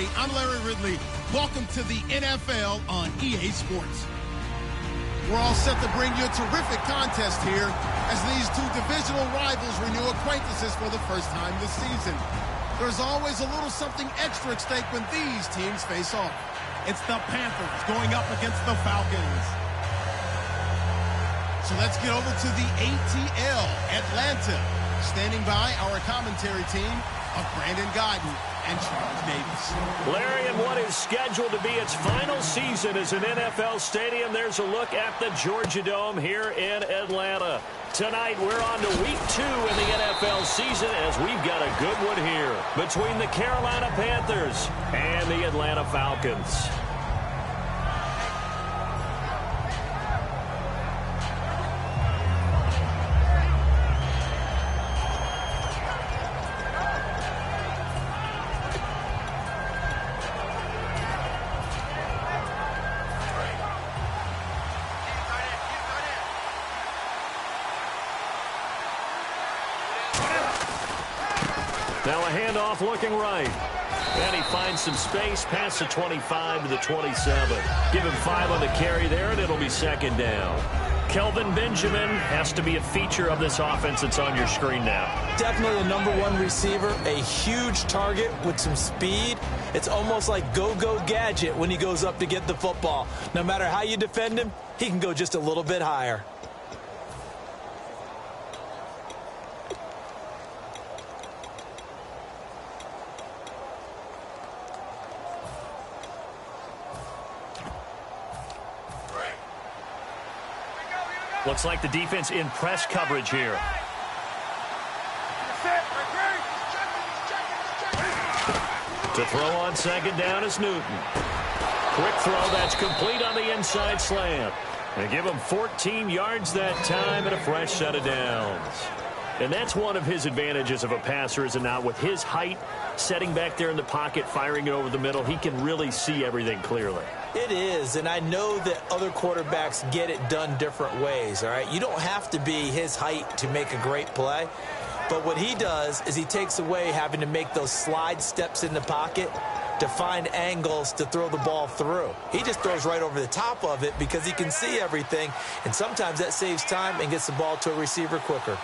everybody. I'm Larry Ridley. Welcome to the NFL on EA Sports. We're all set to bring you a terrific contest here as these two divisional rivals renew acquaintances for the first time this season. There's always a little something extra at stake when these teams face off. It's the Panthers going up against the Falcons. So let's get over to the ATL, Atlanta. Standing by our commentary team of Brandon Gaudin and Charles Davis. Larry, in what is scheduled to be its final season as an NFL stadium, there's a look at the Georgia Dome here in Atlanta. Tonight, we're on to week 2 in the NFL season as we've got a good one here between the Carolina Panthers and the Atlanta Falcons. Now a handoff looking right. And he finds some space past the 25 to the 27. Give him 5 on the carry there, and it'll be second down. Kelvin Benjamin has to be a feature of this offense that's on your screen now. Definitely a #1 receiver, a huge target with some speed. It's almost like go-go gadget when he goes up to get the football. No matter how you defend him, he can go just a little bit higher. Looks like the defense in press coverage here. To throw on second down is Newton. Quick throw that's complete on the inside slant. They give him 14 yards that time and a fresh set of downs. And that's one of his advantages of a passer, is it not? With his height, setting back there in the pocket, firing it over the middle, he can really see everything clearly. It is, and I know that other quarterbacks get it done different ways, all right? You don't have to be his height to make a great play, but what he does is he takes away having to make those slide steps in the pocket to find angles to throw the ball through. He just throws right over the top of it because he can see everything, and sometimes that saves time and gets the ball to a receiver quicker.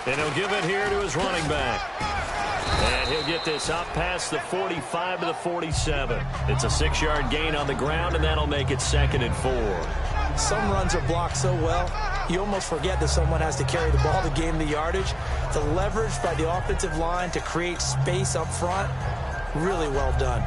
And he'll give it here to his running back. And he'll get this up past the 45 to the 47. It's a 6-yard gain on the ground, and that'll make it 2nd and 4. Some runs are blocked so well, you almost forget that someone has to carry the ball to gain the yardage. The leverage by the offensive line to create space up front, really well done.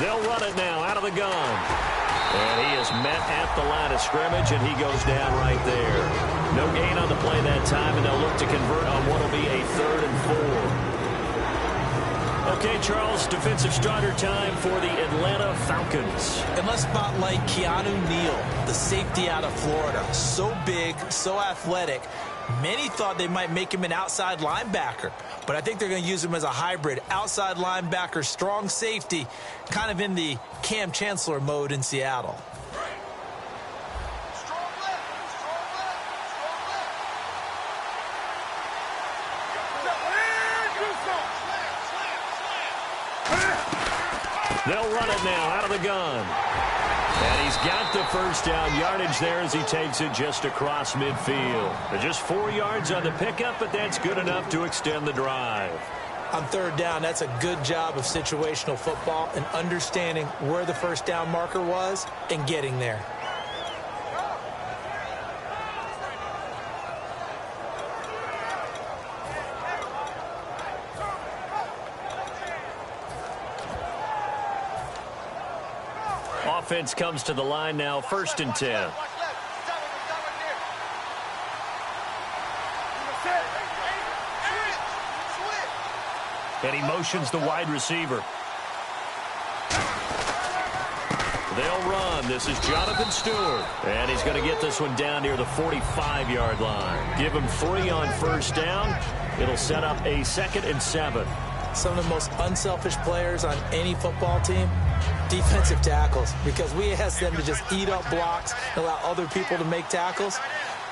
They'll run it now out of the gun. And he is met at the line of scrimmage, and he goes down right there. No gain on the play that time, and they'll look to convert on what will be a 3rd and 4. Okay, Charles, defensive starter time for the Atlanta Falcons. And let's spotlight Keanu Neal, the safety out of Florida. So big, so athletic. Many thought they might make him an outside linebacker, but I think they're going to use him as a hybrid. Outside linebacker, strong safety, kind of in the Cam Chancellor mode in Seattle. They'll run it now out of the gun. And he's got the first down yardage there as he takes it just across midfield. Just 4 yards on the pickup, but that's good enough to extend the drive. On 3rd down, that's a good job of situational football and understanding where the first down marker was and getting there. Offense comes to the line now, 1st and 10. And he motions the wide receiver. They'll run. This is Jonathan Stewart. And he's going to get this one down near the 45-yard line. Give him 3 on first down. It'll set up a 2nd and 7. Some of the most unselfish players on any football team, defensive tackles, because we ask them to just eat up blocks and allow other people to make tackles.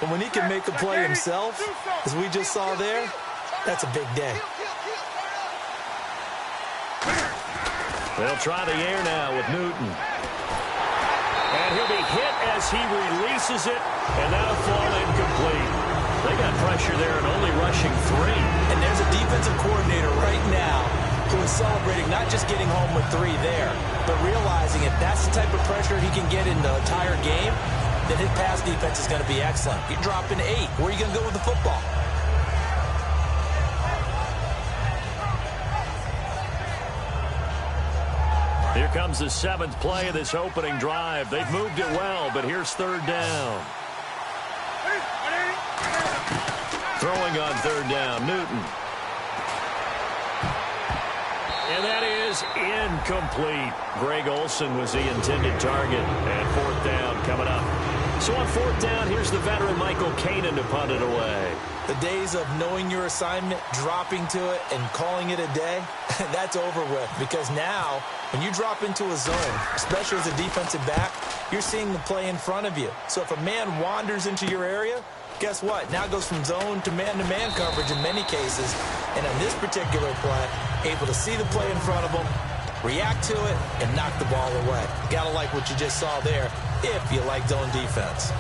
But when he can make a play himself, as we just saw there, that's a big day. They'll try the air now with Newton. And he'll be hit as he releases it, and that'll fall incomplete. They got pressure there and only rushing 3. And there's a defensive coordinator right now who is celebrating not just getting home with 3 there, but realizing if that's the type of pressure he can get in the entire game, then his pass defense is going to be excellent. You're dropping 8. Where are you going to go with the football? Here comes the 7th play of this opening drive. They've moved it well, but here's 3rd down. Throwing on 3rd down, Newton. And that is incomplete. Greg Olsen was the intended target. And 4th down coming up. So on 4th down, here's the veteran Michael Kanan to punt it away. The days of knowing your assignment, dropping to it, and calling it a day, that's over with. Because now, when you drop into a zone, especially as a defensive back, you're seeing the play in front of you. So if a man wanders into your area, guess what? Now it goes from zone to man coverage in many cases. And on this particular play, able to see the play in front of him, react to it, and knock the ball away. Gotta like what you just saw there if you like zone defense.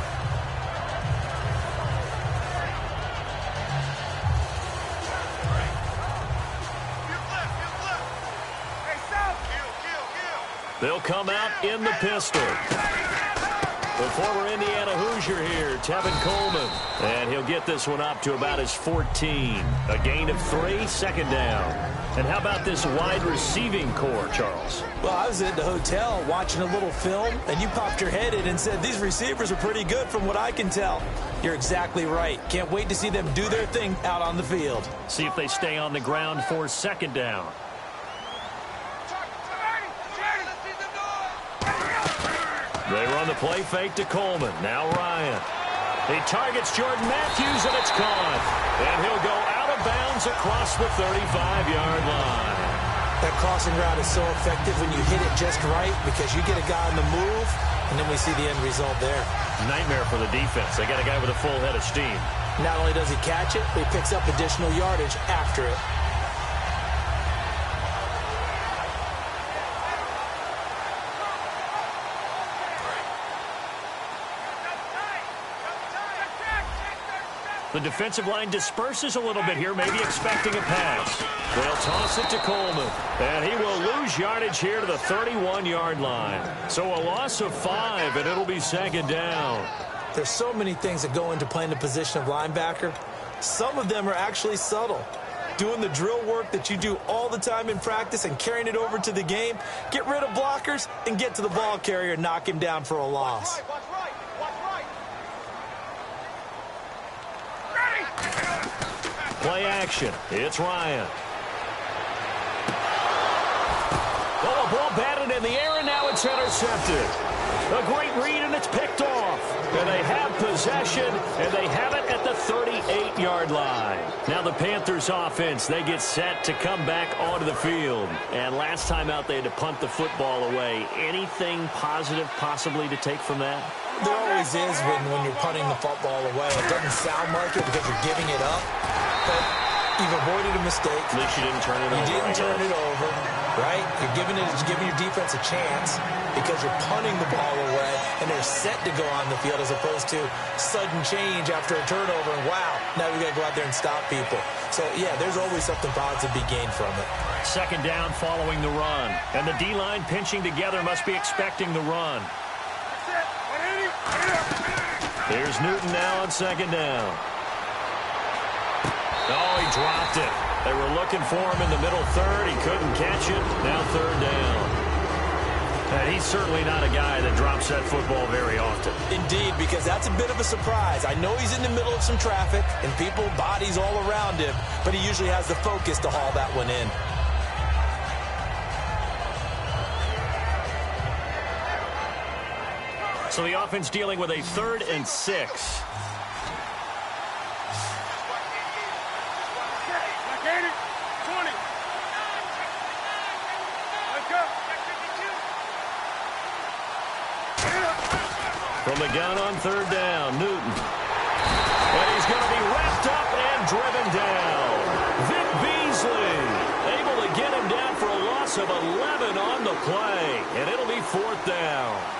They'll come out in the pistol. The former Indiana Hoosier here, Tevin Coleman. And he'll get this one up to about his 14. A gain of 3, 2nd down. And how about this wide receiving core, Charles? Well, I was at the hotel watching a little film, and you popped your head in and said, these receivers are pretty good from what I can tell. You're exactly right. Can't wait to see them do their thing out on the field. See if they stay on the ground for 2nd down. They run the play fake to Coleman. Now Ryan. He targets Jordan Matthews, and it's caught. And he'll go out of bounds across the 35-yard line. That crossing route is so effective when you hit it just right because you get a guy on the move, and then we see the end result there. Nightmare for the defense. They got a guy with a full head of steam. Not only does he catch it, but he picks up additional yardage after it. The defensive line disperses a little bit here, maybe expecting a pass. They'll toss it to Coleman, and he will lose yardage here to the 31-yard line. So a loss of 5, and it'll be 2nd down. There's so many things that go into playing the position of linebacker. Some of them are actually subtle. Doing the drill work that you do all the time in practice and carrying it over to the game. Get rid of blockers and get to the ball carrier and knock him down for a loss. Play action. It's Ryan. Oh, a ball batted in the air, and now it's intercepted. A great read, and it's picked off. And they have possession, and they have it at the 38-yard line. Now the Panthers offense, they get set to come back onto the field. And last time out, they had to punt the football away. Anything positive possibly to take from that? There always is when you're punting the football away. It doesn't sound like it because you're giving it up. But you've avoided a mistake. At least you didn't turn it over. You didn't turn it over, right? You're giving your defense a chance because you're punting the ball away, and they're set to go on the field as opposed to sudden change after a turnover, and wow, now we got to go out there and stop people. So, yeah, there's always something positive to be gained from it. 2nd down following the run. And the D-line pinching together must be expecting the run. Here's Newton now on 2nd down. Oh, he dropped it. They were looking for him in the middle third. He couldn't catch it. Now 3rd down. And he's certainly not a guy that drops that football very often. Indeed, because that's a bit of a surprise. I know he's in the middle of some traffic and people, bodies all around him, but he usually has the focus to haul that one in. So the offense dealing with a 3rd and 6. From the gun on 3rd down, Newton. And he's going to be wrapped up and driven down. Vic Beasley able to get him down for a loss of 11 on the play. And it'll be 4th down.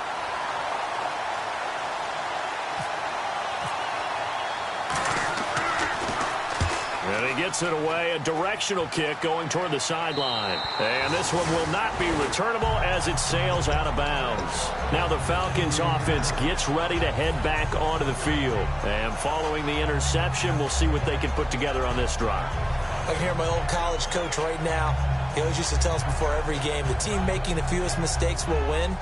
And he gets it away, a directional kick going toward the sideline. And this one will not be returnable as it sails out of bounds. Now the Falcons offense gets ready to head back onto the field. And following the interception, we'll see what they can put together on this drive. I can hear my old college coach right now. He always used to tell us before every game, the team making the fewest mistakes will win.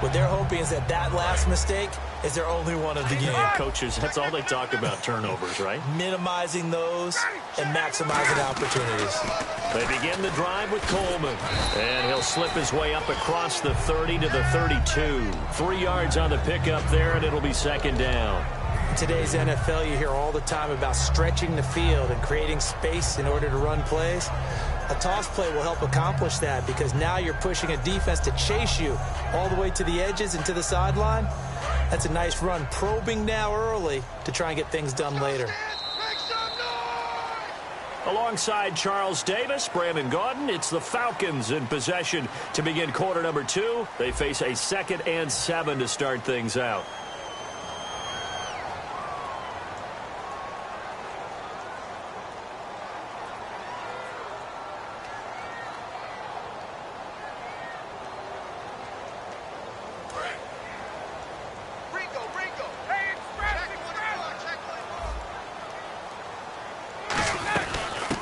What they're hoping is that last mistake is their only one of the game. Coaches, that's all they talk about, turnovers, right? Minimizing those and maximizing opportunities. They begin the drive with Coleman. And he'll slip his way up across the 30 to the 32. 3 yards on the pickup there, and it'll be 2nd down. In today's NFL, you hear all the time about stretching the field and creating space in order to run plays. A toss play will help accomplish that because now you're pushing a defense to chase you all the way to the edges and to the sideline. That's a nice run, probing now early to try and get things done later. Alongside Charles Davis, Brandon Gaudin, it's the Falcons in possession to begin quarter number 2. They face a 2nd and 7 to start things out.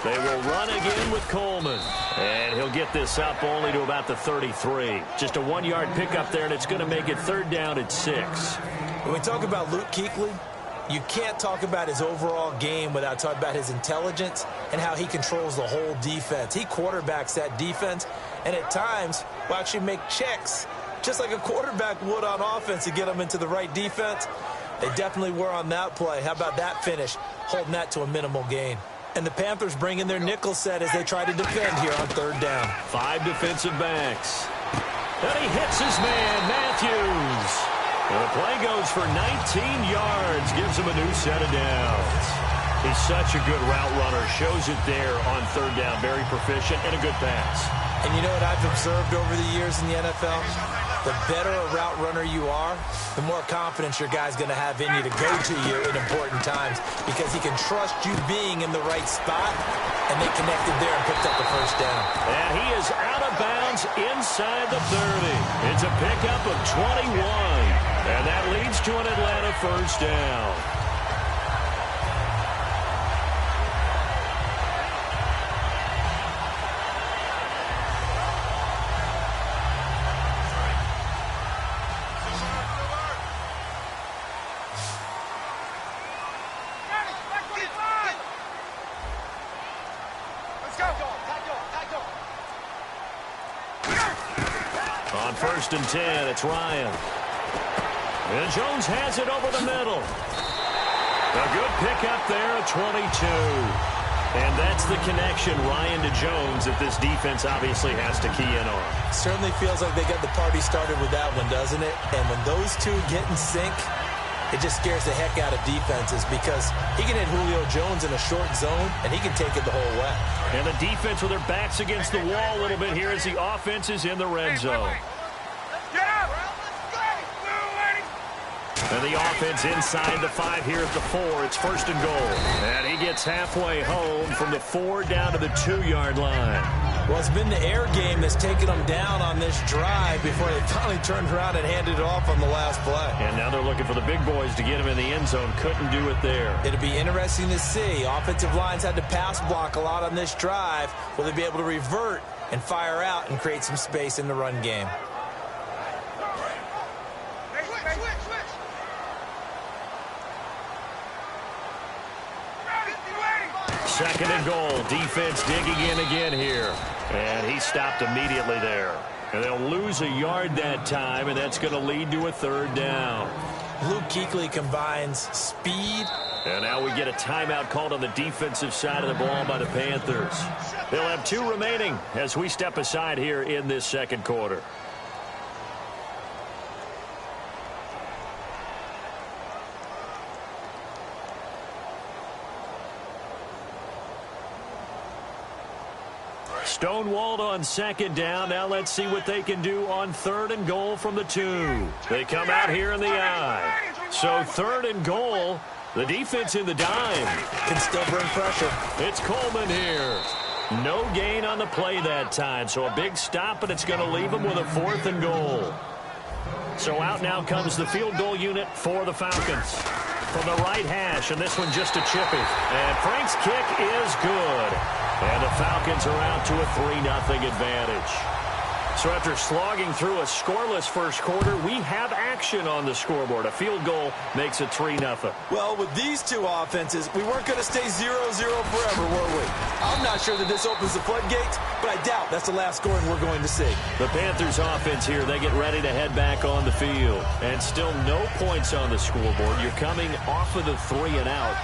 They will run again with Coleman. And he'll get this up only to about the 33. Just a 1-yard pickup there, and it's going to make it 3rd down at 6. When we talk about Luke Kuechly, you can't talk about his overall game without talking about his intelligence and how he controls the whole defense. He quarterbacks that defense, and at times will actually make checks, just like a quarterback would on offense to get them into the right defense. They definitely were on that play. How about that finish, holding that to a minimal gain? And the Panthers bring in their nickel set as they try to defend here on 3rd down. 5 defensive backs. And he hits his man, Matthews. And the play goes for 19 yards, gives him a new set of downs. He's such a good route runner. Shows it there on 3rd down. Very proficient and a good pass. And you know what I've observed over the years in the NFL? The better a route runner you are, the more confidence your guy's going to have in you to go to you in important times because he can trust you being in the right spot, and they connected there and picked up the 1st down. And he is out of bounds inside the 30. It's a pickup of 21, and that leads to an Atlanta 1st down. On 1st and 10, it's Ryan. And Jones has it over the middle. A good pickup there at 22. And that's the connection, Ryan to Jones, that this defense obviously has to key in on. Certainly feels like they got the party started with that one, doesn't it? And when those two get in sync, it just scares the heck out of defenses because he can hit Julio Jones in a short zone, and he can take it the whole way. And the defense with their backs against the wall a little bit here as the offense is in the red zone. And the offense inside the 5 here at the 4. It's 1st and goal. And he gets halfway home from the 4 down to the 2-yard line. Well, it's been the air game that's taken them down on this drive before they finally turned around and handed it off on the last play. And now they're looking for the big boys to get him in the end zone. Couldn't do it there. It'll be interesting to see. Offensive lines had to pass block a lot on this drive. Will they be able to revert and fire out and create some space in the run game? Second and goal. Defense digging in again here. And he stopped immediately there. And they'll lose a yard that time, and that's going to lead to a third down. Luke Kuechly combines speed. And now we get a timeout called on the defensive side of the ball by the Panthers. They'll have 2 remaining as we step aside here in this second quarter. Stonewalled on second down. Now let's see what they can do on 3rd and goal from the 2. They come out here in the I. So 3rd and goal. The defense in the dime. Can still bring pressure. It's Coleman here. No gain on the play that time. So a big stop, and it's going to leave them with a 4th and goal. So out now comes the field goal unit for the Falcons. From the right hash, and this one just a chippy. And Frank's kick is good. And the Falcons are out to a 3-0 advantage. So after slogging through a scoreless first quarter, we have action on the scoreboard. A field goal makes it 3-0. Well, with these 2 offenses, we weren't going to stay 0-0 forever, were we? I'm not sure that this opens the floodgates, but I doubt that's the last scoring we're going to see. The Panthers offense here, they get ready to head back on the field. And still no points on the scoreboard. You're coming off of the 3 and out.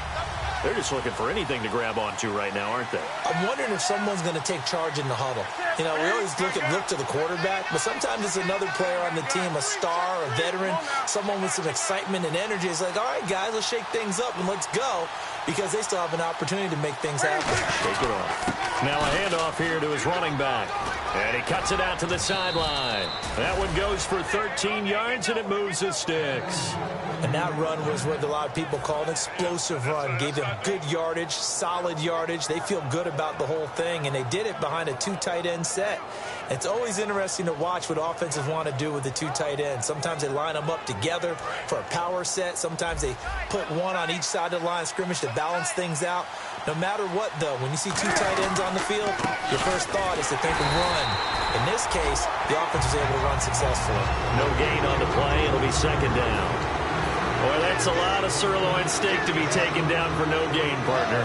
They're just looking for anything to grab onto right now, aren't they? I'm wondering if someone's going to take charge in the huddle. You know, we always look to the quarterback, but sometimes it's another player on the team, a star, a veteran, someone with some excitement and energy. It's like, all right, guys, let's shake things up and let's go, because they still have an opportunity to make things happen. Take it off. Now a handoff here to his running back. And he cuts it out to the sideline. That one goes for 13 yards, and it moves the sticks. And that run was what a lot of people call an explosive run. Gave them good yardage, solid yardage. They feel good about the whole thing, and they did it behind a 2 tight end set. It's always interesting to watch what offenses want to do with the 2 tight ends. Sometimes they line them up together for a power set. Sometimes they put one on each side of the line of scrimmage to balance things out. No matter what, though, when you see 2 tight ends on the field, your first thought is to think of run. In this case, the offense was able to run successfully. No gain on the play. It'll be second down. Boy, that's a lot of sirloin steak to be taken down for no gain, partner.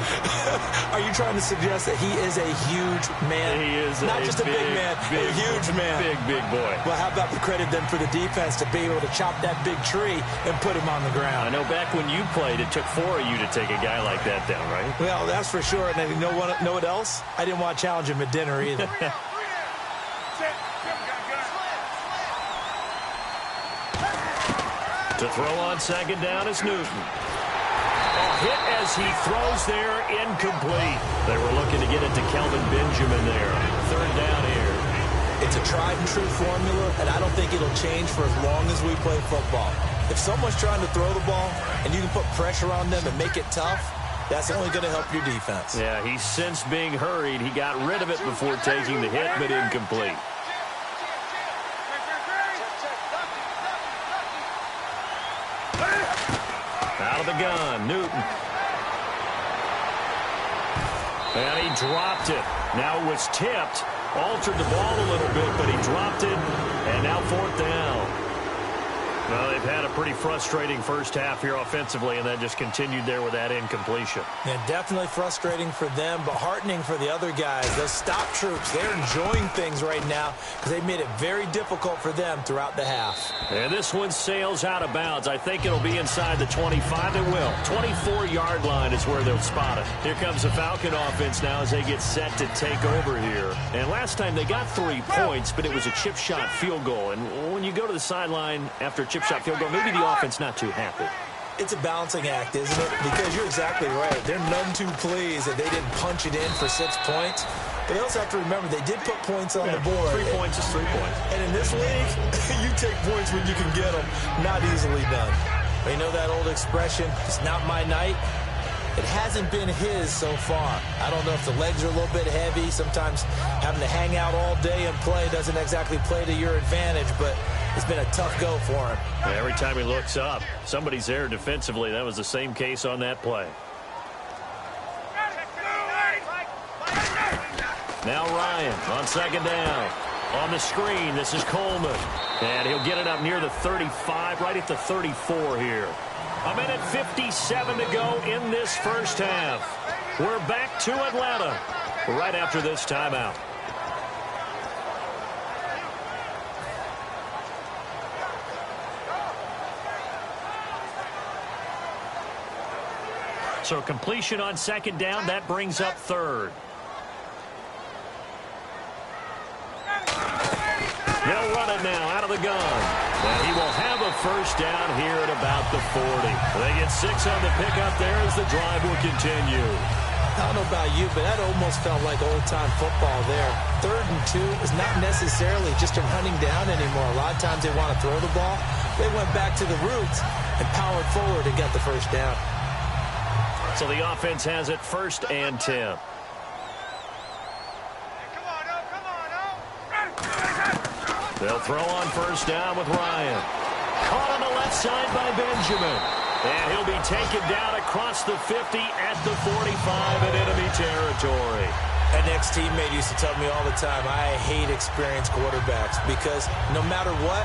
Are you trying to suggest that he is a huge man? He is not just a big man, a huge man. Big boy. Well, how about the credit then for the defense to be able to chop that big tree and put him on the ground? I know back when you played, it took 4 of you to take a guy like that down, right? Well, that's for sure. And you know what else? I didn't want to challenge him at dinner either. To throw on second down is Newton. A hit as he throws there, incomplete. They were looking to get it to Kelvin Benjamin there. Third down here. It's a tried and true formula, and I don't think it'll change for as long as we play football. If someone's trying to throw the ball and you can put pressure on them and make it tough, that's only going to help your defense. Yeah, he's since being hurried. He got rid of it before taking the hit, but incomplete. Out of the gun, Newton. And he dropped it. Now it was tipped. Altered the ball a little bit, but he dropped it. And now 4th down. Well, they've had a pretty frustrating first half here offensively, and then just continued there with that incompletion. Yeah, definitely frustrating for them, but heartening for the other guys. Those stop troops, they're enjoying things right now because they've made it very difficult for them throughout the half. And this one sails out of bounds. I think it'll be inside the 25. It will. 24-yard line is where they'll spot it. Here comes the Falcon offense now as they get set to take over here. And last time they got 3 points, but it was a chip shot field goal. And when you go to the sideline after a chip shot field goal, maybe the offense not too happy. It's a balancing act, isn't it? Because you're exactly right. They're none too pleased that they didn't punch it in for 6 points. But they also have to remember they did put points on the board. 3 points is 3 points. And in this league, you take points when you can get them. Not easily done. But you know that old expression, it's not my night? It hasn't been his so far. I don't know if the legs are a little bit heavy. Sometimes having to hang out all day and play doesn't exactly play to your advantage, but it's been a tough go for him. Every time he looks up, somebody's there defensively. That was the same case on that play. Now Ryan on second down. On the screen, this is Coleman. And he'll get it up near the 35, right at the 34 here. 1:57 to go in this first half. We're back to Atlanta right after this timeout. So completion on second down, that brings up third. They'll run it now out of the gun. And he will have a first down here at about the 40. They get 6 on the pickup there as the drive will continue. I don't know about you, but that almost felt like old-time football there. 3rd and 2 is not necessarily just a running down anymore. A lot of times they want to throw the ball. They went back to the roots and powered forward and got the first down. So the offense has it 1st and 10. They'll throw on first down with Ryan. Caught on the left side by Benjamin. And he'll be taken down across the 50 at the 45 in enemy territory. An ex-teammate used to tell me all the time, I hate experienced quarterbacks because no matter what,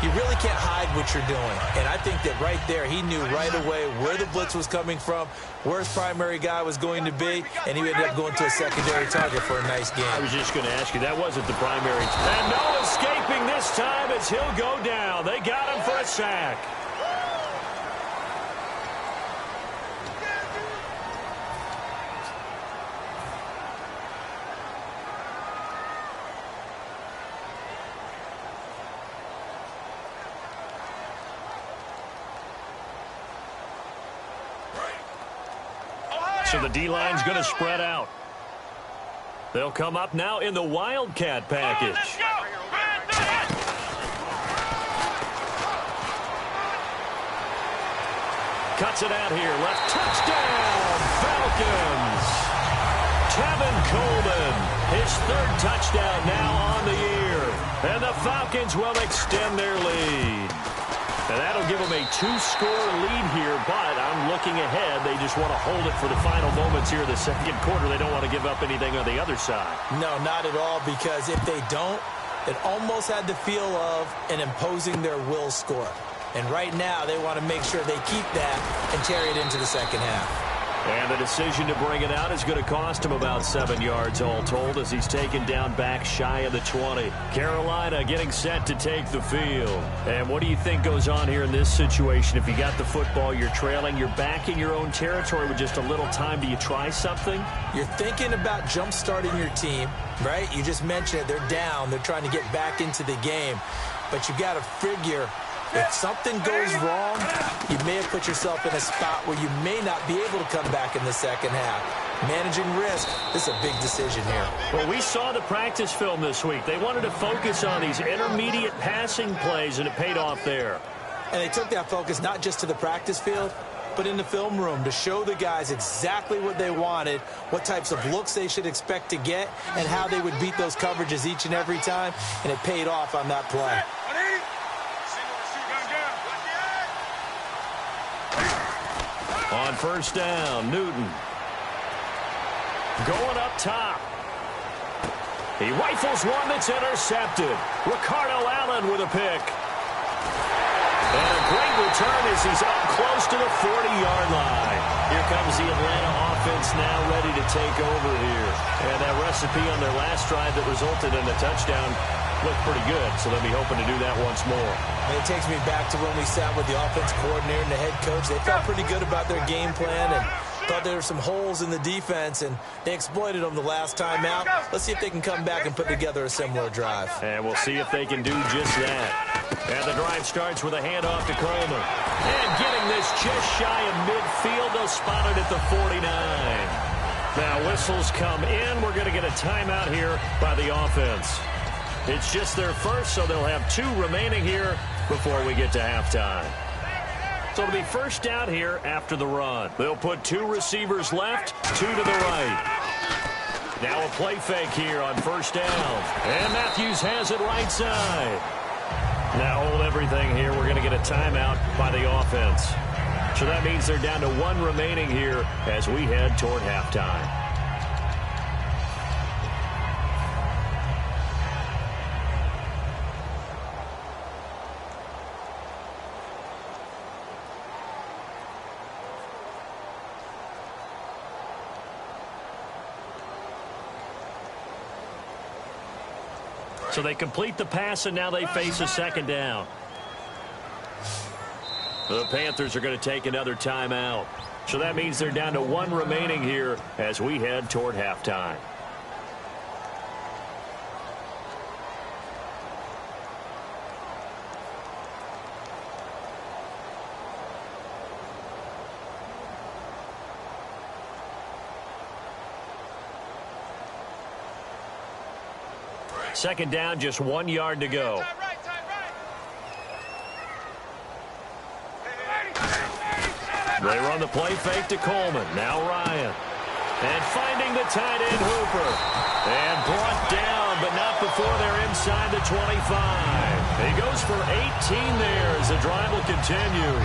you really can't hide what you're doing. And I think that right there, he knew right away where the blitz was coming from, where his primary guy was going to be, and he ended up going to a secondary target for a nice game. I was just going to ask you, that wasn't the primary. And no escaping this time as he'll go down. They got him for a sack. So the D-line's going to spread out. They'll come up now in the Wildcat package. Cuts it out here. Left touchdown, Falcons. Tevin Coleman, his 3rd touchdown now on the year. And the Falcons will extend their lead. And that'll give them a 2-score lead here, but I'm looking ahead. They just want to hold it for the final moments here in the second quarter. They don't want to give up anything on the other side. No, not at all, because if they don't, it almost had the feel of an imposing their will score. And right now, they want to make sure they keep that and carry it into the second half. And the decision to bring it out is going to cost him about 7 yards all told as he's taken down back shy of the 20. Carolina getting set to take the field. And what do you think goes on here in this situation? If you got the football, you're trailing, you're back in your own territory with just a little time. Do you try something? You're thinking about jump-starting your team, right? You just mentioned it. They're down. They're trying to get back into the game. But you got to figure, if something goes wrong, you may have put yourself in a spot where you may not be able to come back in the second half. Managing risk, this is a big decision here. Well, we saw the practice film this week. They wanted to focus on these intermediate passing plays, and it paid off there. And they took that focus not just to the practice field, but in the film room to show the guys exactly what they wanted, what types of looks they should expect to get, and how they would beat those coverages each and every time, and it paid off on that play. On first down, Newton. Going up top. He rifles one that's intercepted. Ricardo Allen with a pick. And a great return as he's up close to the 40-yard line. Here comes the Atlanta offense now ready to take over here. And that recipe on their last drive that resulted in a touchdown looked pretty good, so they'll be hoping to do that once more. And it takes me back to when we sat with the offense coordinator and the head coach. They felt pretty good about their game plan and thought there were some holes in the defense, and they exploited them the last time out. Let's see if they can come back and put together a similar drive. And we'll see if they can do just that. And the drive starts with a handoff to Coleman. And getting this just shy of midfield, they'll spot it at the 49. Now whistles come in. We're going to get a timeout here by the offense. It's just their first, so they'll have 2 remaining here before we get to halftime. So it'll be first down here after the run. They'll put 2 receivers left, 2 to the right. Now a play fake here on first down. And Matthews has it right side. Now hold everything here. We're going to get a timeout by the offense. So that means they're down to 1 remaining here as we head toward halftime. So they complete the pass, and now they face a second down. The Panthers are going to take another timeout. So that means they're down to 1 remaining here as we head toward halftime. Second down, just 1 yard to go. They run the play fake to Coleman. Now Ryan. And finding the tight end Hooper. And brought down, but not before they're inside the 25. He goes for 18 there as the drive will continue.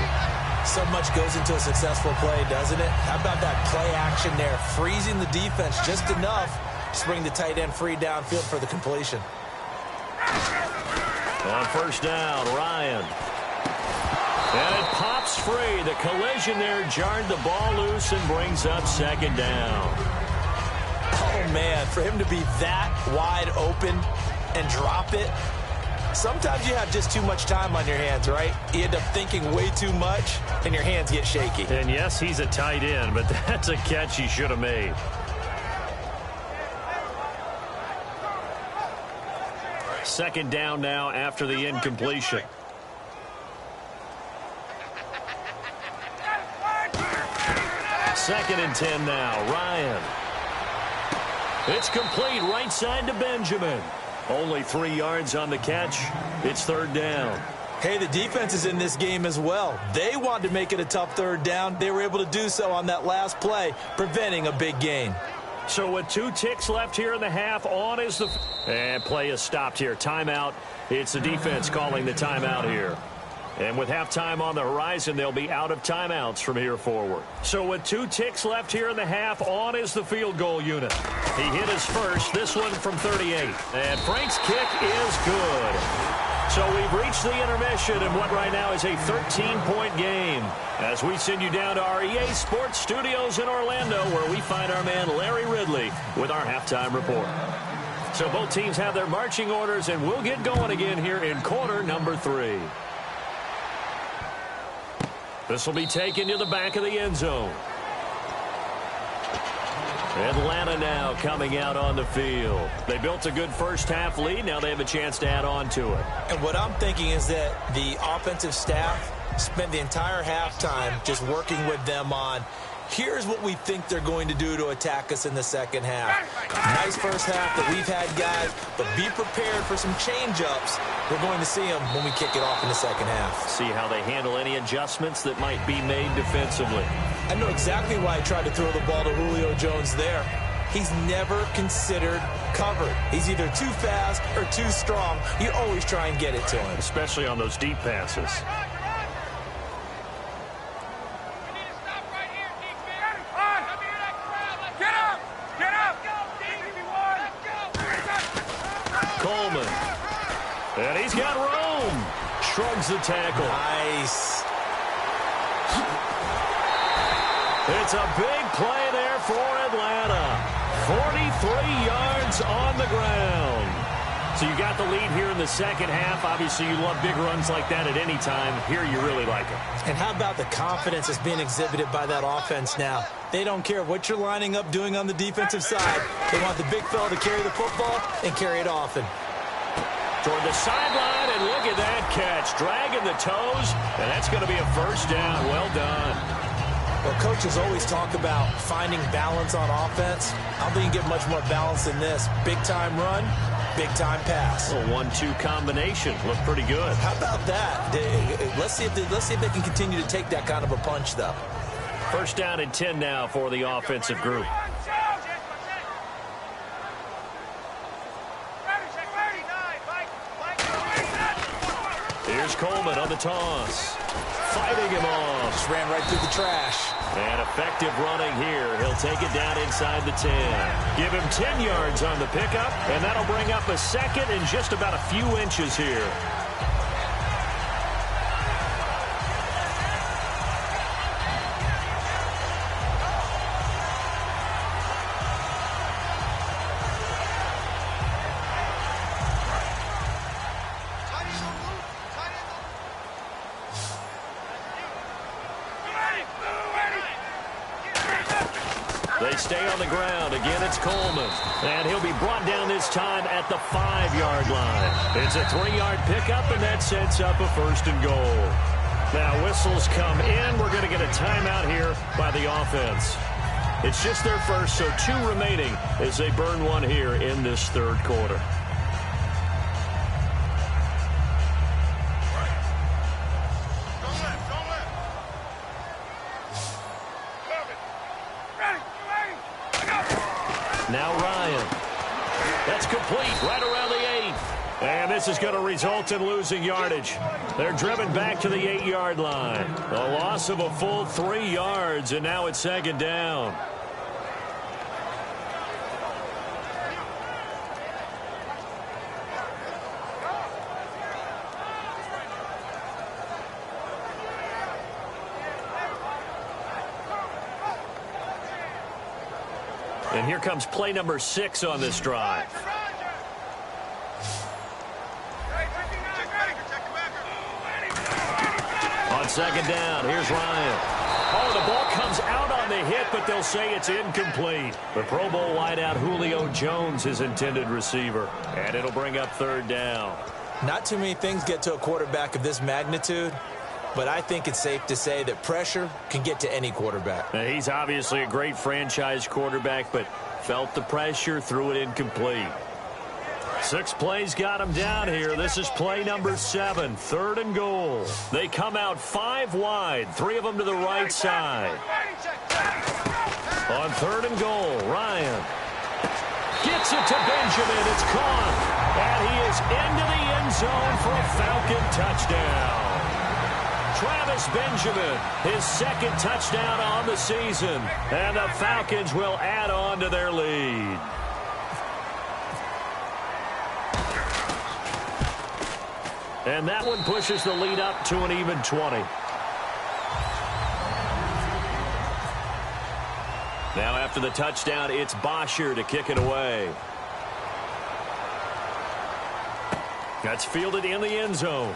So much goes into a successful play, doesn't it? How about that play action there? Freezing the defense just enough to bring the tight end free downfield for the completion. On first down, Ryan. And it pops free. The collision there jarred the ball loose and brings up second down. Oh, man, for him to be that wide open and drop it. Sometimes you have just too much time on your hands, right? You end up thinking way too much, and your hands get shaky. And yes, he's a tight end, but that's a catch he should have made. Second down now after the incompletion. Second and 10 now. Ryan. It's complete right side to Benjamin. Only 3 yards on the catch. It's third down. Hey, the defense is in this game as well. They wanted to make it a tough third down. They were able to do so on that last play, preventing a big gain. So with 2 ticks left here in the half, on is the... And play is stopped here. Timeout. It's the defense calling the timeout here. And with halftime on the horizon, they'll be out of timeouts from here forward. So with 2 ticks left here in the half, on is the field goal unit. He hit his first, this one from 38. And Frank's kick is good. So we've reached the intermission in what right now is a 13-point game. As we send you down to our EA Sports Studios in Orlando, where we find our man Larry Ridley with our halftime report. So both teams have their marching orders, and we'll get going again here in quarter number 3. This will be taken to the back of the end zone. Atlanta now coming out on the field. They built a good first half lead. Now they have a chance to add on to it. And what I'm thinking is that the offensive staff spent the entire halftime just working with them on, here's what we think they're going to do to attack us in the second half. Nice first half that we've had, guys, but be prepared for some change-ups. We're going to see them when we kick it off in the second half. See how they handle any adjustments that might be made defensively. I know exactly why I tried to throw the ball to Julio Jones there. He's never considered covered. He's either too fast or too strong. You always try and get it to him. Especially on those deep passes. Coleman. And he's got room. Shrugs the tackle. Nice. It's a big play there for Atlanta. 43 yards on the ground. So you got the lead here in the second half. Obviously, you love big runs like that at any time. Here, you really like it. And how about the confidence that's being exhibited by that offense now? They don't care what you're lining up doing on the defensive side. They want the big fella to carry the football and carry it often. Toward the sideline, and look at that catch. Dragging the toes, and that's going to be a first down. Well done. Well, coaches always talk about finding balance on offense. I don't think you get much more balance than this. Big-time run, big-time pass. A 1-2 combination. Looked pretty good. How about that? Let's see if they can continue to take that kind of a punch, though. First down and 10 now for the offensive group. Here's Coleman on the toss. Fighting him off. Just ran right through the trash. And effective running here. He'll take it down inside the 10. Give him 10 yards on the pickup, and that'll bring up a second in just about a few inches here. They stay on the ground. Again, it's Coleman. And he'll be brought down this time at the 5-yard line. It's a 3-yard pickup, and that sets up a 1st and goal. Now, whistles come in. We're going to get a timeout here by the offense. It's just their first, so 2 remaining as they burn one here in this 3rd quarter. Now Ryan. That's complete right around the 8. And this is going to result in losing yardage. They're driven back to the 8-yard line. A loss of a full 3 yards, and now it's 2nd down. And here comes play number 6 on this drive. On 2nd down, here's Ryan. Oh, the ball comes out on the hit, but they'll say it's incomplete. The Pro Bowl wideout Julio Jones is intended receiver, and it'll bring up 3rd down. Not too many things get to a quarterback of this magnitude, but I think it's safe to say that pressure can get to any quarterback. Now, he's obviously a great franchise quarterback, but felt the pressure, threw it incomplete. 6 plays got him down here. This is play number 7, 3rd and goal. They come out 5 wide, 3 of them to the right side. On 3rd and goal, Ryan gets it to Benjamin. It's caught, and he is into the end zone for a Falcon touchdown. Travis Benjamin, his 2nd touchdown on the season, and the Falcons will add on to their lead. And that one pushes the lead up to an even 20. Now after the touchdown, it's Bosher to kick it away. That's fielded in the end zone.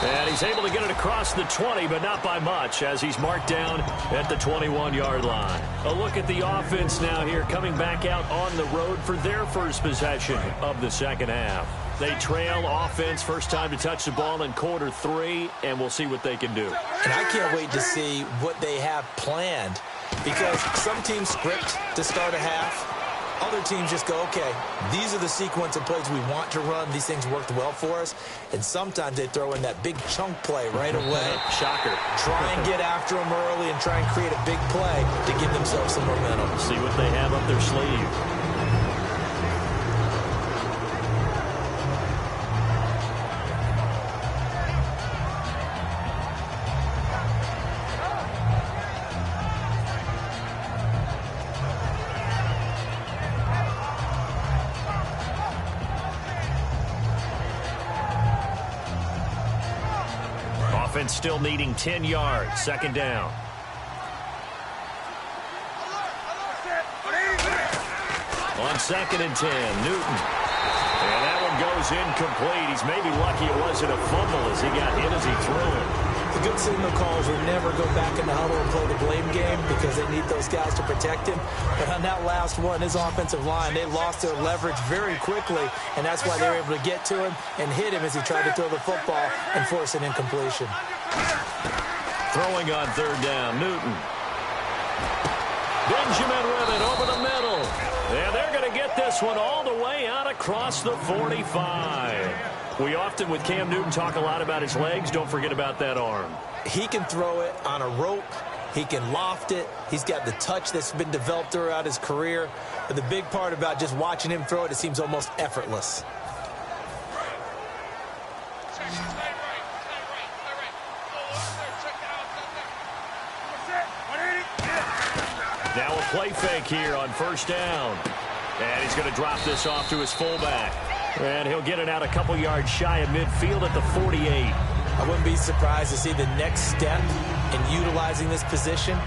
And he's able to get it across the 20, but not by much, as he's marked down at the 21-yard line. A look at the offense now here, coming back out on the road for their first possession of the 2nd half. They trail offense, first time to touch the ball in quarter 3, and we'll see what they can do. And I can't wait to see what they have planned, because some teams script to start a half. Other teams just go, okay, these are the sequence of plays we want to run. These things worked well for us. And sometimes they throw in that big chunk play right away. Shocker. Try and get after them early and try and create a big play to give themselves some momentum. See what they have up their sleeve. Still needing 10 yards. 2nd down. On 2nd and 10, Newton. And that one goes incomplete. He's maybe lucky it wasn't a fumble as he got hit as he threw it. The good signal calls will never go back in the huddle and play the blame game because they need those guys to protect him. But on that last one, his offensive line, they lost their leverage very quickly, and that's why they were able to get to him and hit him as he tried to throw the football and force an incompletion. Throwing on 3rd down, Newton. Benjamin with it over the middle. And they're going to get this one all the way out across the 45. We often, with Cam Newton, talk a lot about his legs. Don't forget about that arm. He can throw it on a rope. He can loft it. He's got the touch that's been developed throughout his career. But the big part about just watching him throw it, it seems almost effortless. Now a play fake here on 1st down. And he's going to drop this off to his fullback. And he'll get it out a couple yards shy of midfield at the 48. I wouldn't be surprised to see the next step in utilizing this position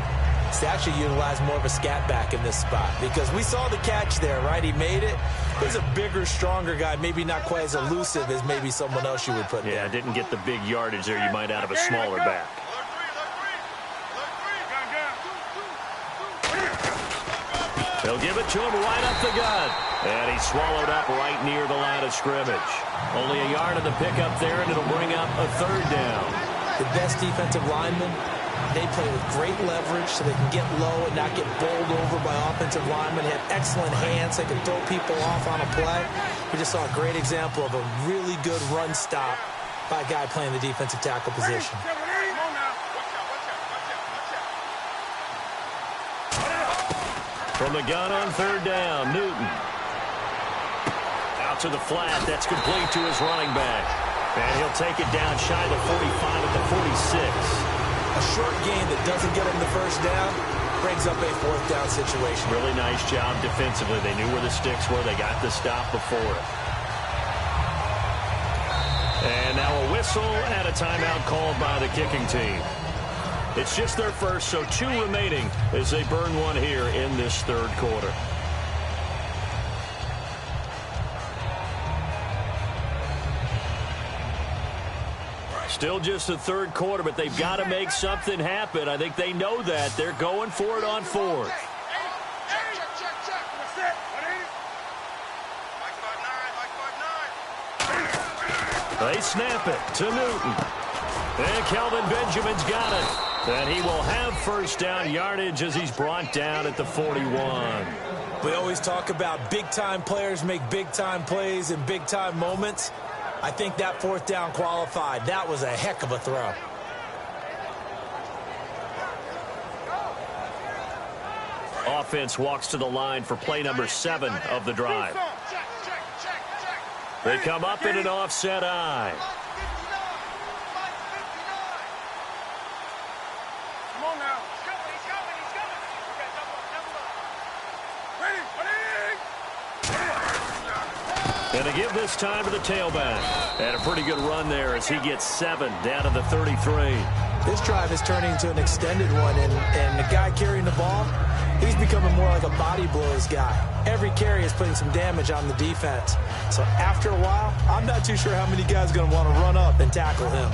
is to actually utilize more of a scat back in this spot. Because we saw the catch there, right? He made it. He's a bigger, stronger guy, maybe not quite as elusive as maybe someone else you would put there. Yeah, didn't get the big yardage there you might out of a smaller back. They'll give it to him right up the gut. And he's swallowed up right near the line of scrimmage. Only a yard of the pickup there, and it'll bring up a 3rd down. The best defensive linemen, they play with great leverage so they can get low and not get bowled over by offensive linemen. They have excellent hands. They can throw people off on a play. We just saw a great example of a really good run stop by a guy playing the defensive tackle position. From the gun on 3rd down, Newton. Out to the flat. That's complete to his running back. And he'll take it down shy of the 45 at the 46. A short gain that doesn't get him the 1st down brings up a 4th down situation. Really nice job defensively. They knew where the sticks were. They got the stop before it. And now a whistle and a timeout called by the kicking team. It's just their first, so 2 remaining as they burn one here in this 3rd quarter. Still just the 3rd quarter, but they've got to make something happen. I think they know that. They're going for it on 4th. They snap it to Newton. And Kelvin Benjamin's got it. And he will have 1st down yardage as he's brought down at the 41. We always talk about big-time players make big-time plays in big-time moments. I think that 4th down qualified. That was a heck of a throw. Offense walks to the line for play number 7 of the drive. They come up in an offset eye. And to give this time to the tailback. And a pretty good run there as he gets 7 down to the 33. This drive is turning into an extended one, and the guy carrying the ball, he's becoming more like a body blows guy. Every carry is putting some damage on the defense. So after a while, I'm not too sure how many guys are going to want to run up and tackle him.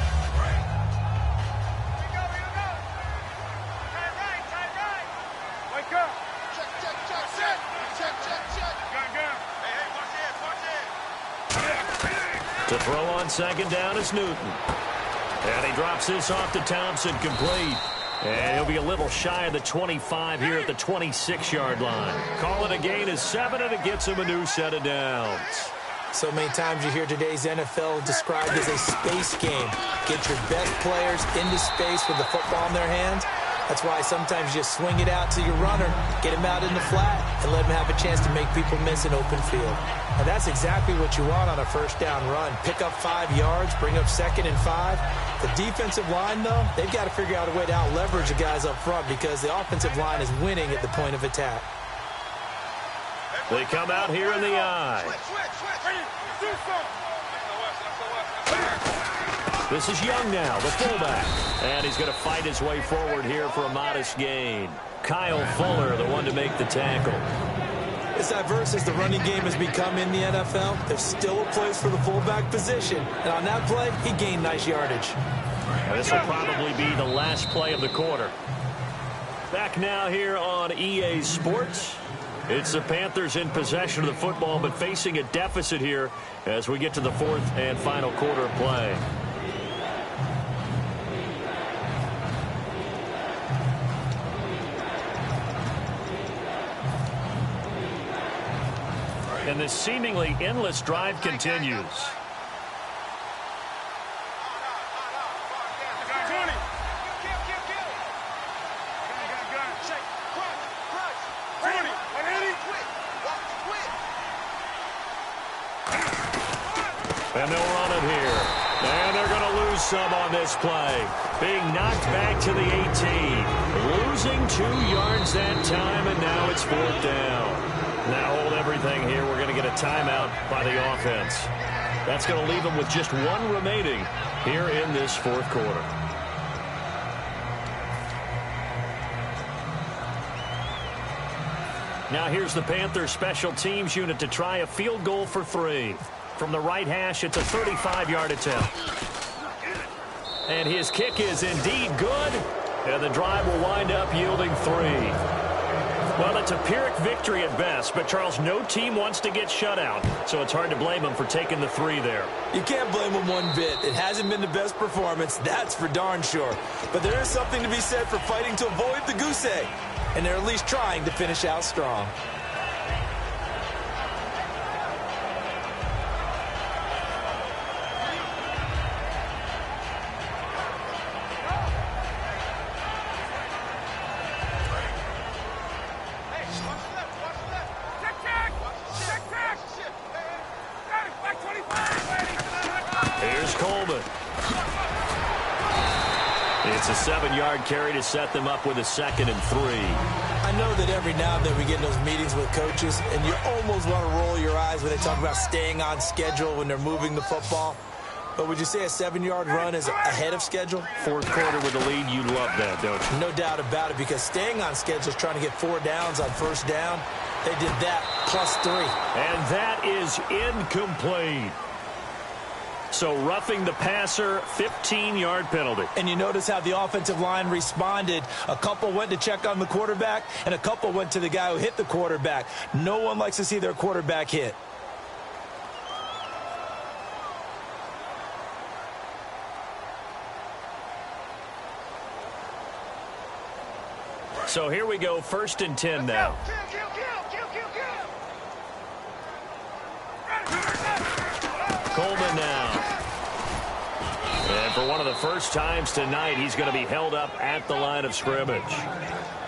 To throw on 2nd down is Newton. And he drops this off to Thompson, complete. And he'll be a little shy of the 25 here at the 26-yard line. Call it a gain of 7, and it gets him a new set of downs. So many times you hear today's NFL described as a space game. Get your best players into space with the football in their hands. That's why sometimes you swing it out to your runner, get him out in the flat, and let him have a chance to make people miss an open field. And that's exactly what you want on a 1st down run. Pick up 5 yards, bring up 2nd and 5. The defensive line, though, they've got to figure out a way to out-leverage the guys up front because the offensive line is winning at the point of attack. They come out here in the eye. This is Young now, the fullback. And he's going to fight his way forward here for a modest gain. Kyle Fuller, the one to make the tackle. As diverse as the running game has become in the NFL, there's still a place for the fullback position. And on that play, he gained nice yardage. And this will probably be the last play of the quarter. Back now here on EA Sports. It's the Panthers in possession of the football, but facing a deficit here as we get to the 4th and final quarter of play. And this seemingly endless drive continues. And they'll run it here. And they're going to lose some on this play. Being knocked back to the 18. Losing 2 yards that time, and now it's 4th down. Now hold everything here. We're going to get a timeout by the offense. That's going to leave them with just 1 remaining here in this 4th quarter. Now here's the Panthers special teams unit to try a field goal for 3. From the right hash, it's a 35-yard attempt. And his kick is indeed good. And the drive will wind up yielding 3. Well, it's a Pyrrhic victory at best, but, Charles, no team wants to get shut out, so it's hard to blame them for taking the 3 there. You can't blame them one bit. It hasn't been the best performance, that's for darn sure. But there is something to be said for fighting to avoid the goose egg, and they're at least trying to finish out strong. It's a 7-yard carry to set them up with a 2nd and 3. I know that every now and then we get in those meetings with coaches, and you almost want to roll your eyes when they talk about staying on schedule when they're moving the football. But would you say a 7-yard run is ahead of schedule? Fourth quarter with the lead, you love that, don't you? No doubt about it, because staying on schedule is trying to get 4 downs on first down. They did that plus 3. And that is incomplete. So roughing the passer, 15-yard penalty. And you notice how the offensive line responded. A couple went to check on the quarterback, and a couple went to the guy who hit the quarterback. No one likes to see their quarterback hit. So here we go, 1st and 10 now. Coleman now. And for one of the first times tonight, he's going to be held up at the line of scrimmage.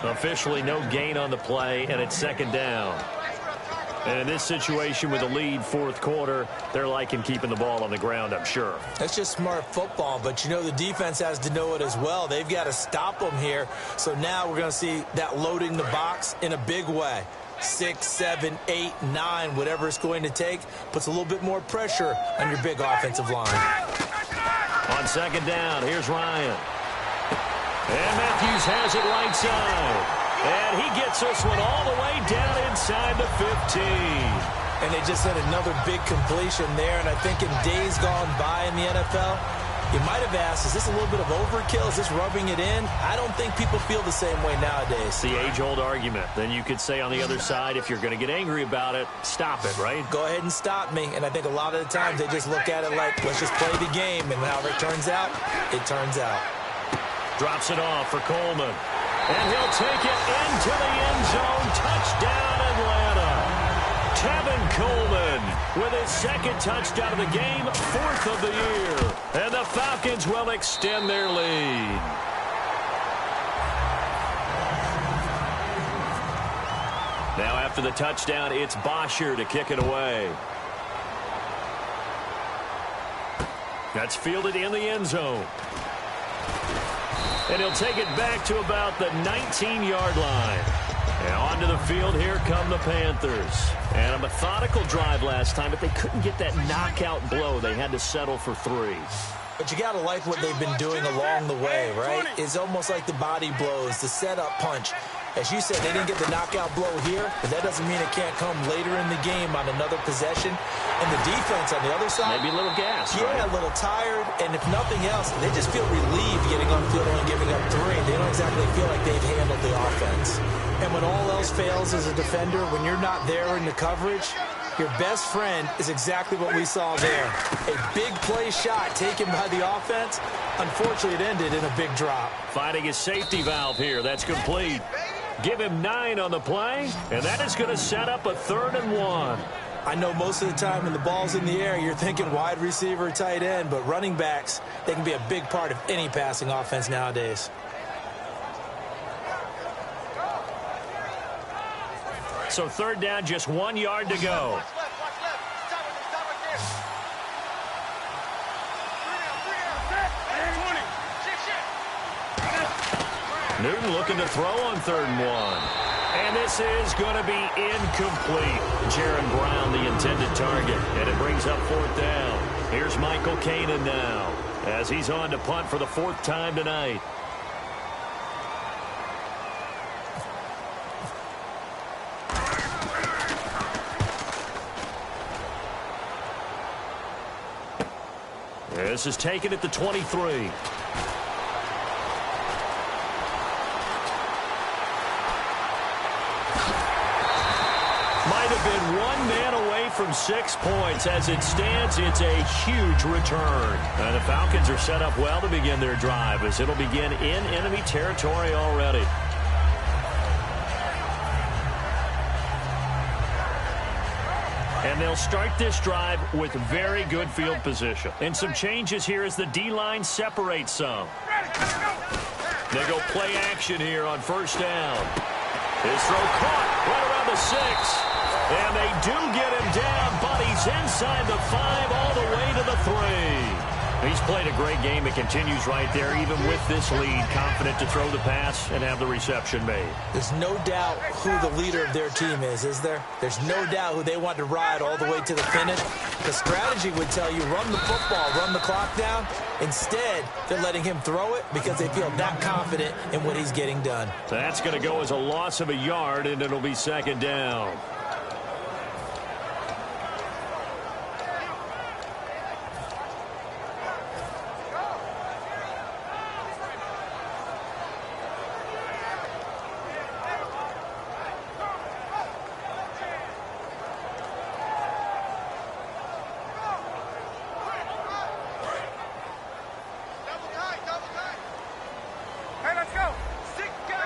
Officially no gain on the play, and it's 2nd down. And in this situation with the lead, 4th quarter, they're liking keeping the ball on the ground, I'm sure. That's just smart football, but you know the defense has to know it as well. They've got to stop them here. So now we're going to see that loading the box in a big way. 6, 7, 8, 9, whatever it's going to take, puts a little bit more pressure on your big offensive line. On 2nd down, here's Ryan. And Matthews has it right side. And he gets this one all the way down inside the 15. And they just had another big completion there, and I think in days gone by in the NFL, you might have asked, is this a little bit of overkill? Is this rubbing it in? I don't think people feel the same way nowadays. The age-old argument. Then you could say on the other side, if you're going to get angry about it, stop it, right? Go ahead and stop me. And I think a lot of the times they just look at it like, let's just play the game. And however it turns out, it turns out. Drops it off for Coleman. And he'll take it into the end zone. Touchdown, Atlanta. Tevin Coleman with his 2nd touchdown of the game, 4th of the year. And the Falcons will extend their lead. Now after the touchdown, it's Bosher to kick it away. That's fielded in the end zone. And he'll take it back to about the 19-yard line. And onto the field, here come the Panthers. And a methodical drive last time, but they couldn't get that knockout blow. They had to settle for 3. But you got to like what they've been doing along the way, right? It's almost like the body blows, the setup punch. As you said, they didn't get the knockout blow here, but that doesn't mean it can't come later in the game on another possession. And the defense on the other side, maybe a little gas. Yeah, right? A little tired. And if nothing else, they just feel relieved getting on the field and giving up 3. They don't exactly feel like they've handled the offense. And when all else fails as a defender, when you're not there in the coverage, your best friend is exactly what we saw there. A big play shot taken by the offense. Unfortunately, it ended in a big drop. Finding his safety valve here. That's complete. Give him 9 on the play, and that is going to set up a 3rd and 1. I know most of the time when the ball's in the air, you're thinking wide receiver, tight end, but running backs, they can be a big part of any passing offense nowadays. So 3rd down, just 1 yard to go. Newton looking to throw on 3rd and 1. And this is going to be incomplete. Jaron Brown, the intended target. And it brings up 4th down. Here's Michael Kanan now as he's on to punt for the 4th time tonight. This is taken at the 23. have been one man away from 6 points. As it stands, it's a huge return. And the Falcons are set up well to begin their drive, as it'll begin in enemy territory already. And they'll start this drive with very good field position. And some changes here as the D-line separates some. They go play action here on first down. His throw caught right around the 6. And they do get him down, but he's inside the 5 all the way to the 3. He's played a great game and continues right there, even with this lead, confident to throw the pass and have the reception made. There's no doubt who the leader of their team is there? There's no doubt who they want to ride all the way to the finish. The strategy would tell you, run the football, run the clock down. Instead, they're letting him throw it because they feel that confident in what he's getting done. That's going to go as a loss of a yard, and it'll be second down.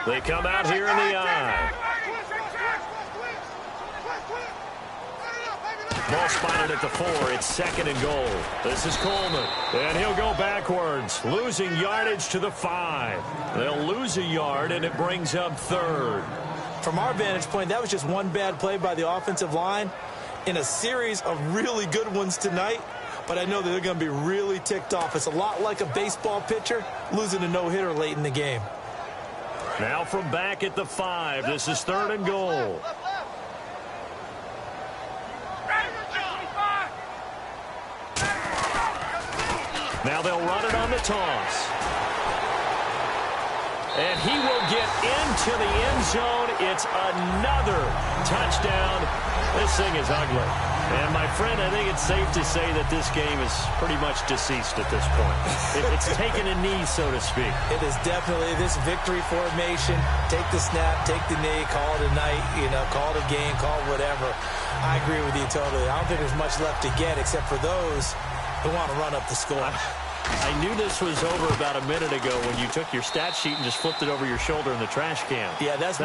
They come out here in the eye. Ball spotted at the 4. It's second and goal. This is Coleman. And he'll go backwards, losing yardage to the 5. They'll lose a yard, and it brings up third. From our vantage point, that was just one bad play by the offensive line in a series of really good ones tonight. But I know that they're going to be really ticked off. It's a lot like a baseball pitcher losing a no-hitter late in the game. Now from back at the 5, this is third and goal. Now they'll run it on the toss. And he will get into the end zone. It's another touchdown. This thing is ugly. And, my friend, I think it's safe to say that this game is pretty much deceased at this point. It's taken a knee, so to speak. It is definitely this victory formation. Take the snap, take the knee, call it a night, call it a game, call it whatever. I agree with you totally. I don't think there's much left to get except for those who want to run up the score. I knew this was over about a minute ago when you took your stat sheet and just flipped it over your shoulder in the trash can. Yeah, that's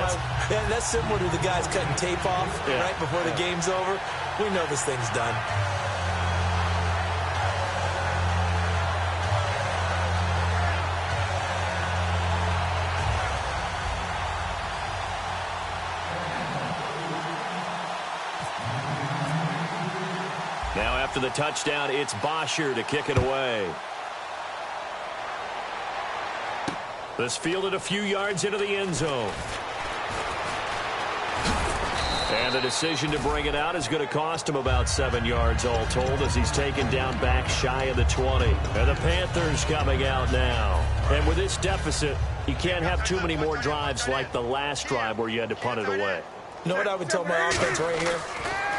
similar to the guys cutting tape off right before the game's over. We know this thing's done. Now after the touchdown, it's Bosher to kick it away. This fielded a few yards into the end zone. And the decision to bring it out is going to cost him about 7 yards all told, as he's taken down back shy of the 20. And the Panthers coming out now. And with this deficit, you can't have too many more drives like the last drive where you had to punt it away. You know what I would tell my offense right here?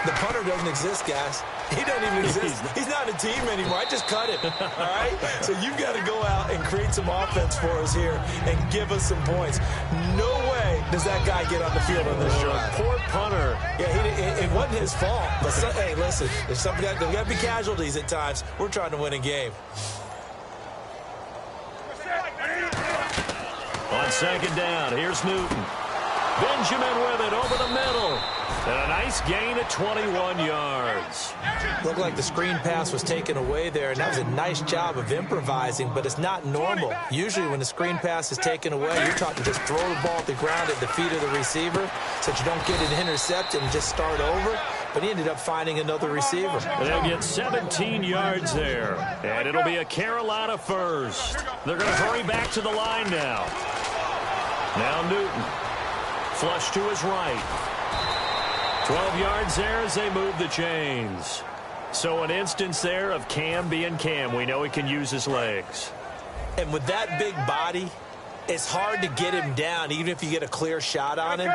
The punter doesn't exist, guys. He doesn't even exist. He's not a team anymore. I just cut him. All right? So you've got to go out and create some offense for us here and give us some points. No way does that guy get on the field on this drive. Poor punter. Yeah, it wasn't his fault. But hey, listen, there's got to be casualties at times. We're trying to win a game. On second down, here's Newton. Benjamin with it over the middle. And a nice gain at 21 yards. Looked like the screen pass was taken away there, and that was a nice job of improvising, but it's not normal. Usually when the screen pass is taken away, you're talking just throw the ball at the ground at the feet of the receiver so that you don't get it intercepted and just start over. But he ended up finding another receiver. And they'll get 17 yards there. And it'll be a Carolina first. They're going to hurry back to the line now. Now Newton. Flush to his right. 12 yards there as they move the chains. So an instance there of Cam being Cam. We know he can use his legs. And with that big body, it's hard to get him down, even if you get a clear shot on him.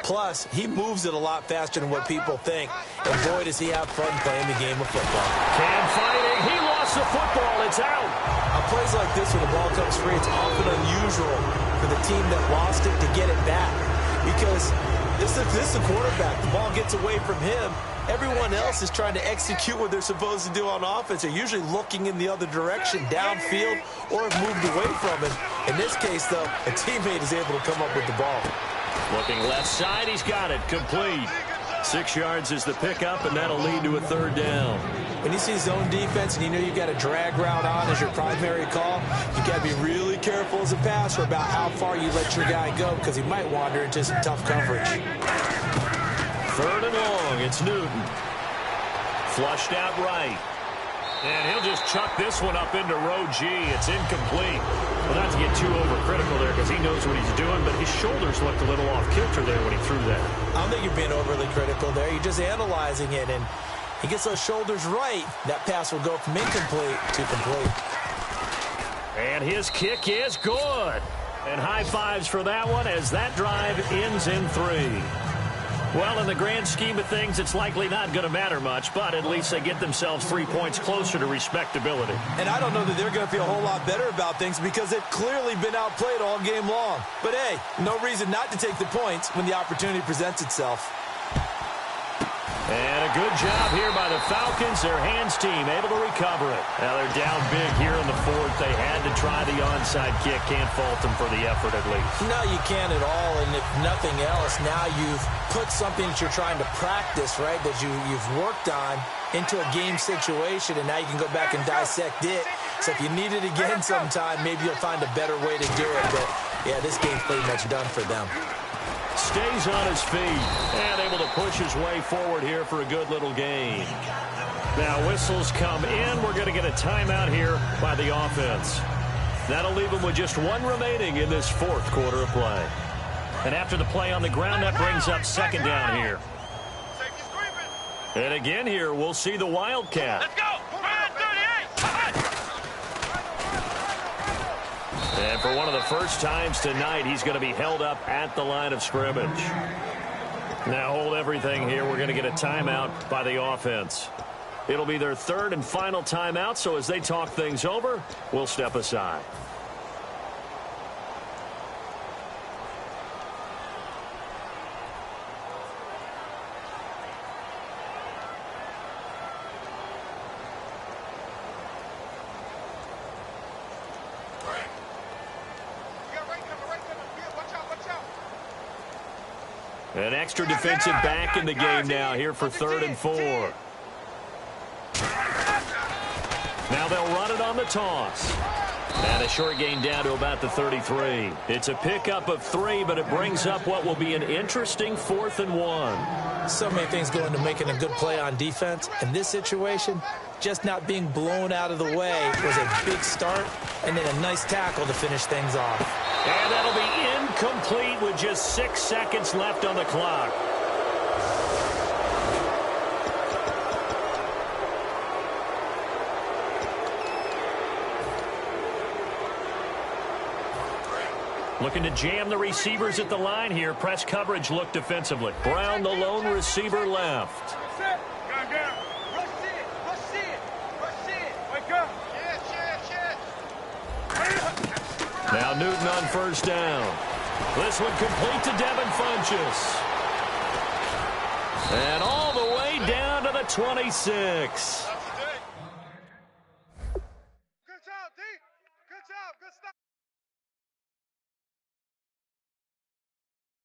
Plus, he moves it a lot faster than what people think. And boy, does he have fun playing the game of football. Cam fighting. He lost the football. It's out. On plays like this, when the ball comes free, it's often unusual for the team that lost it to get it back. Because This is a quarterback. The ball gets away from him. Everyone else is trying to execute what they're supposed to do on offense. They're usually looking in the other direction, downfield, or have moved away from it. In this case, though, a teammate is able to come up with the ball. Looking left side, he's got it. Complete. 6 yards is the pickup, and that'll lead to a third down. When you see zone defense and you know you've got a drag route on as your primary call, you've got to be really careful as a passer about how far you let your guy go because he might wander into some tough coverage. 3rd and long, it's Newton. Flushed out right. And he'll just chuck this one up into row G. It's incomplete. Well, not to get too overcritical there because he knows what he's doing, but his shoulders looked a little off kilter there when he threw that. I don't think you're being overly critical there. You're just analyzing it, and he gets those shoulders right. That pass will go from incomplete to complete. And his kick is good. And high fives for that one as that drive ends in 3. Well, in the grand scheme of things, it's likely not going to matter much, but at least they get themselves 3 points closer to respectability. And I don't know that they're going to feel a whole lot better about things because they've clearly been outplayed all game long. But, hey, no reason not to take the points when the opportunity presents itself. And a good job here by the Falcons. Their hands team able to recover it. Now they're down big here in the 4th. They had to try the onside kick. Can't fault them for the effort at least. No, you can't at all. And if nothing else, now you've put something that you're trying to practice, right, that you've worked on into a game situation, and now you can go back and dissect it. So if you need it again sometime, maybe you'll find a better way to do it. But, yeah, this game's pretty much done for them. Stays on his feet and able to push his way forward here for a good little gain. Now whistles come in. We're going to get a timeout here by the offense. That'll leave them with just 1 remaining in this 4th quarter of play. And after the play on the ground, that brings up 2nd down here. And again here, we'll see the Wildcat. Let's go! And for one of the first times tonight, he's going to be held up at the line of scrimmage. Now hold everything here. We're going to get a timeout by the offense. It'll be their 3rd and final timeout, so as they talk things over, we'll step aside. An extra defensive back in the game now here for 3rd and 4. Now they'll run it on the toss. And a short gain down to about the 33. It's a pickup of 3, but it brings up what will be an interesting 4th and 1. So many things go into making a good play on defense. In this situation, just not being blown out of the way was a big start, and then a nice tackle to finish things off. And that'll be incomplete with just 6 seconds left on the clock. Looking to jam the receivers at the line here. Press coverage look defensively. Brown, the lone receiver, left. Now Newton on 1st down. This one complete to Devin Funchess. And all the way down to the 26.